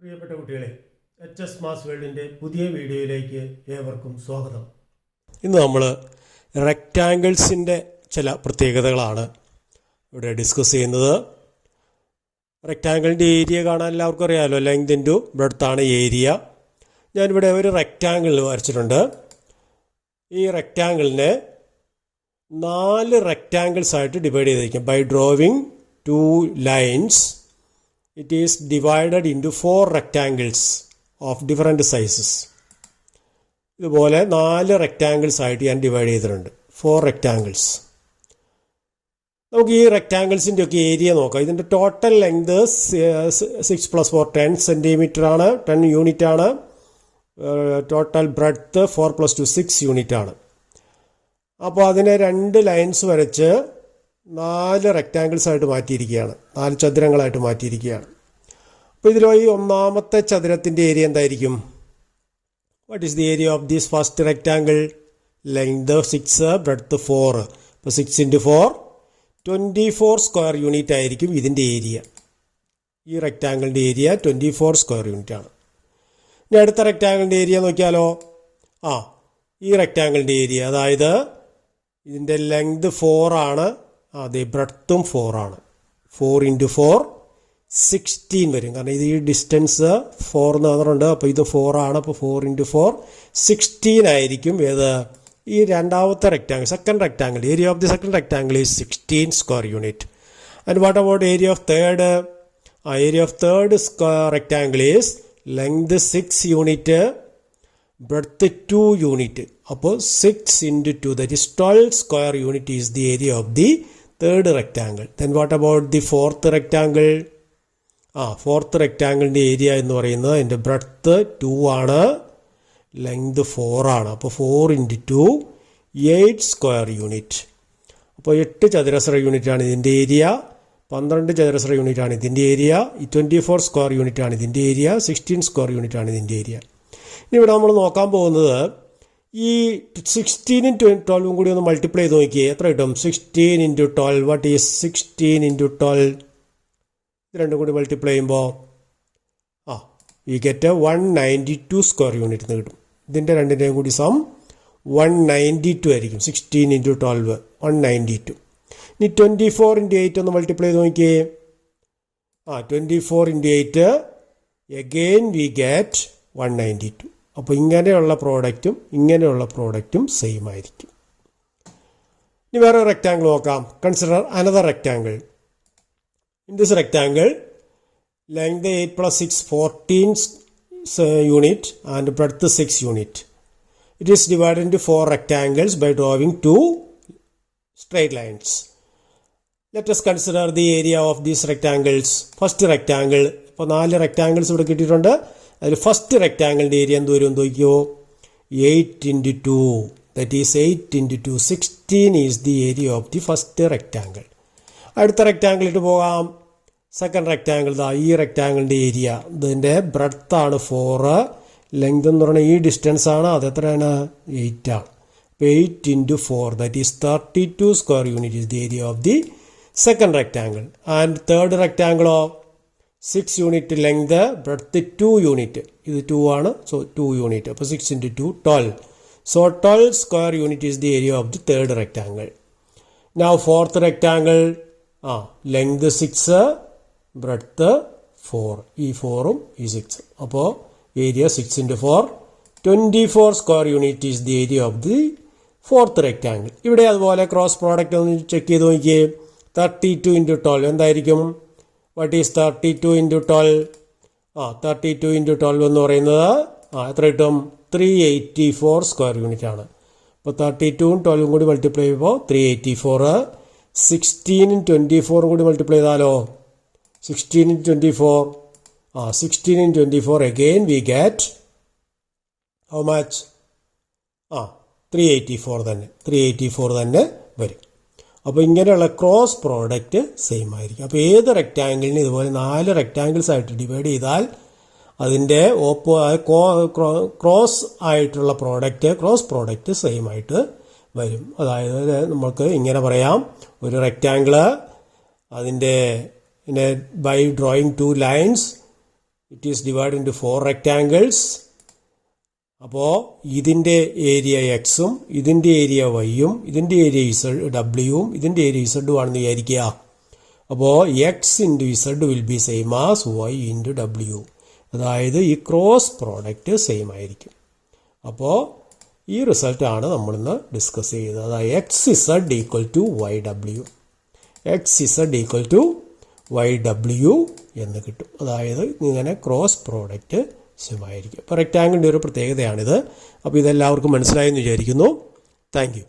പ്രിയപ്പെട്ട കുട്ടികളെ, H mass വേൾഡിൻ്റെ പുതിയ വീഡിയോയിലേക്ക് ഏവർക്കും സ്വാഗതം. ഇന്ന് നമ്മൾ റെക്റ്റാങ്കിൾസിൻ്റെ ചില പ്രത്യേകതകളാണ് ഇവിടെ ഡിസ്കസ് ചെയ്യുന്നത്. റെക്റ്റാങ്കിളിൻ്റെ ഏരിയ കാണാൻ എല്ലാവർക്കും അറിയാമല്ലോ. ലെങ്ത് ഇൻറ്റു ബ്രെഡ്ത്താണ് ഏരിയ. ഞാനിവിടെ ഒരു റെക്റ്റാങ്കിൾ വരച്ചിട്ടുണ്ട്. ഈ റെക്റ്റാങ്കിളിനെ 4 റെക്റ്റാങ്കിൾസ് ആയിട്ട് ഡിവൈഡ് ചെയ്തിരിക്കും. By drawing 2 lines it is divided into 4 rectangles of different sizes. ഇതുപോലെ 4 റെക്റ്റാങ്കിൾസ് ആയിട്ട് ഞാൻ ഡിവൈഡ് ചെയ്തിട്ടുണ്ട്. 4 റെക്റ്റാങ്കിൾസ്. നമുക്ക് ഈ റെക്റ്റാങ്കിൾസിൻ്റെ ഒക്കെ ഏരിയ നോക്കാം. ഇതിൻ്റെ ടോട്ടൽ ലെങ്ത് 6 + 4 10 സെൻറ്റിമീറ്റർ ആണ്, 10 യൂണിറ്റ് ആണ്. ടോട്ടൽ ബ്രെഡ്ത്ത് 4 + 2 6 യൂണിറ്റ് ആണ്. അപ്പോൾ അതിനെ 2 ലൈൻസ് വരച്ച് 4 റെക്റ്റാങ്കിൾസ് ആയിട്ട് മാറ്റിയിരിക്കുകയാണ്, 4 ചതുരങ്ങളായിട്ട് മാറ്റിയിരിക്കുകയാണ്. അപ്പോൾ ഇതിലോ ഈ ഒന്നാമത്തെ ചതുരത്തിൻ്റെ ഏരിയ എന്തായിരിക്കും? What is the area of this first rectangle? Length 6, breadth 4. അപ്പോൾ 6 × 4 24 സ്ക്വയർ യൂണിറ്റ് ആയിരിക്കും ഇതിൻ്റെ ഏരിയ. ഈ റെക്റ്റാങ്കിളിൻ്റെ ഏരിയ 24 സ്ക്വയർ യൂണിറ്റ് ആണ്. ഇനി അടുത്ത റെക്റ്റാങ്കിളിൻ്റെ ഏരിയ നോക്കിയാലോ. ഈ റെക്റ്റാങ്കിളിൻ്റെ ഏരിയ, അതായത് ഇതിൻ്റെ ലെങ്ത് 4 ആണ്, അതെ, ബ്രെഡ്ത്തും 4 ആണ്. 4 × 4 16 വരും. കാരണം ഇത് ഈ ഡിസ്റ്റൻസ് 4 എന്ന് പറഞ്ഞിട്ടുണ്ട്. അപ്പോൾ ഇത് 4 ആണ്. അപ്പോൾ 4 × 4 16 ആയിരിക്കും. ഏത്? ഈ രണ്ടാമത്തെ rectangle, second rectangle. Area of the second rectangle is 16 square unit. And what about area of third? Area of third rectangle is length 6 unit, breadth 2 unit. അപ്പോൾ 6 × 2, that is 12 square unit is the area of the third rectangle. Then what about the fourth rectangle? Fourth റെക്റ്റാങ്കിളിൻ്റെ area എന്ന് പറയുന്നത് അതിൻ്റെ breadth 2 ആണ്, length 4 ആണ്. അപ്പോൾ 4 × 2 8 square unit. അപ്പോൾ 8 ചതുരശ്ര യൂണിറ്റ് ആണ് ഇതിൻ്റെ ഏരിയ. 12 ചതുരശ്ര യൂണിറ്റ് ആണ് ഇതിൻ്റെ ഏരിയ. 24 സ്ക്വയർ യൂണിറ്റ് ആണ് ഇതിൻ്റെ ഏരിയ. 16 സ്ക്വയർ യൂണിറ്റ് ആണ് ഇതിൻ്റെ ഏരിയ. ഇനി ഇവിടെ നമ്മൾ നോക്കാൻ പോകുന്നത് ഈ 16 × 12 കൂടി ഒന്ന് മൾട്ടിപ്ലൈ ചെയ്ത് നോക്കിയേ, എത്ര കിട്ടും? 16 × 12. What is 16 × 12? ഇത് രണ്ടും കൂടി മൾട്ടിപ്ലൈ ചെയ്യുമ്പോൾ ഈ ഗെറ്റ് 192 സ്ക്വയർ യൂണിറ്റ് എന്ന് കിട്ടും. ഇതിൻ്റെ രണ്ടിൻ്റെയും കൂടി സം 192 ആയിരിക്കും. 16 × 12 192. ഇനി 24 × 8 ഒന്ന് മൾട്ടിപ്ലൈ ചെയ്ത് നോക്കിയേ. 24 × 8 അഗെയിൻ വി ഗെറ്റ് 192. അപ്പോൾ ഇങ്ങനെയുള്ള പ്രോഡക്റ്റും സെയിം ആയിരിക്കും. ഇനി വേറെ റെക്റ്റാങ്കിൾ നോക്കാം. Consider another rectangle. In this rectangle length 8 + 6 14 unit and breadth 6 unit. It is divided into 4 rectangles by drawing 2 straight lines. Let us consider the area of these rectangles. First rectangle. ഇപ്പോൾ 4 rectangles ഇവിടെ കിട്ടിയിട്ടുണ്ട്. അതിൽ first റെക്റ്റാങ്കിളിൻ്റെ area എന്ത് വരും നോക്കിയോ? 8 × 2, that is 8 × 2 16 is the area of the first rectangle. അടുത്ത റെക്റ്റാങ്കിളിട്ട് പോകാം. Second rectangle. ഈ റെക്റ്റാങ്കിളിൻ്റെ ഏരിയ, ഇതിൻ്റെ ബ്രെഡ്ത്താണ് 4, ലെങ്ത് എന്ന് പറഞ്ഞാൽ ഈ ഡിസ്റ്റൻസ് ആണ്, അത് എത്രയാണ്? 8 ആണ്. അപ്പോൾ 8 × 4, that is 32 square unit is the area of the second rectangle. And third റെക്റ്റാങ്കിളോ 6 യൂണിറ്റ് ലെങ്ത്, ബ്രെഡ്ത്ത് 2 യൂണിറ്റ്. ഇത് 2 ആണ്, സോ 2 യൂണിറ്റ്. അപ്പോൾ 6 × 2 12. So 12 square unit is the area of the third rectangle. Now fourth rectangle. Length 6, breadth 4. ഈ 4ഉം ഈ 6. അപ്പോൾ area 6 × 4 24 square unit is the area of the fourth rectangle. ഇവിടെ അതുപോലെ cross product ഒന്ന് check ചെയ്ത് നോക്കിയേ. 32 × 12 എന്തായിരിക്കും? What is 32 × 12? 32 × 12 എന്ന് പറയുന്നത് എത്ര കിട്ടും? 384 സ്ക്വയർ യൂണിറ്റ് ആണ്. അപ്പോൾ 32ഉം 12ഉം കൂടി മൾട്ടിപ്ലൈ ചെയ്യുമ്പോൾ 384. 16ഉം 24ഉം കൂടി മൾട്ടിപ്ലൈ ചെയ്താലോ 16 × 24. 16 × 24 again we get how much? 384 തന്നെ വരും. അപ്പോൾ ഇങ്ങനെയുള്ള ക്രോസ് പ്രോഡക്റ്റ് സെയിം ആയിരിക്കും. അപ്പോൾ ഏത് റെക്റ്റാങ്കിളിന് ഇതുപോലെ 4 റെക്റ്റാങ്കിൾസ് ആയിട്ട് ഡിവൈഡ് ചെയ്താൽ അതിൻ്റെ ക്രോസ് ആയിട്ടുള്ള ക്രോസ് പ്രോഡക്റ്റ് സെയിം ആയിട്ട് വരും. അതായത് നമുക്ക് ഇങ്ങനെ പറയാം, ഒരു റെക്റ്റാങ്കിള് അതിൻ്റെ by drawing 2 lines, it is divide into 4 rectangles. അപ്പോൾ ഇതിൻ്റെ ഏരിയ എക്സും ഇതിൻ്റെ ഏരിയ വൈയും ഇതിൻ്റെ ഏരിയ ഡബ്ല്യുവും ഇതിൻ്റെ ഏരിയ ഇസഡും ആണെന്ന് വിചാരിക്കുക. അപ്പോൾ X into Z will be same as Y into W. അതായത് ഈ ക്രോസ് പ്രോഡക്റ്റ് സെയിം ആയിരിക്കും. അപ്പോൾ ഈ റിസൾട്ടാണ് നമ്മളിന്ന് ഡിസ്കസ് ചെയ്തത്. അതായത് X Z equal to Y W, X Z equal to Y W എന്ന് കിട്ടും. അതായത് ഇങ്ങനെ ക്രോസ് പ്രോഡക്റ്റ് സെയിമായിരിക്കും. അപ്പോൾ റെക്റ്റാങ്കിളിൻ്റെ ഒരു പ്രത്യേകതയാണിത്. അപ്പോൾ ഇതെല്ലാവർക്കും മനസ്സിലായെന്ന് വിചാരിക്കുന്നു. Thank you.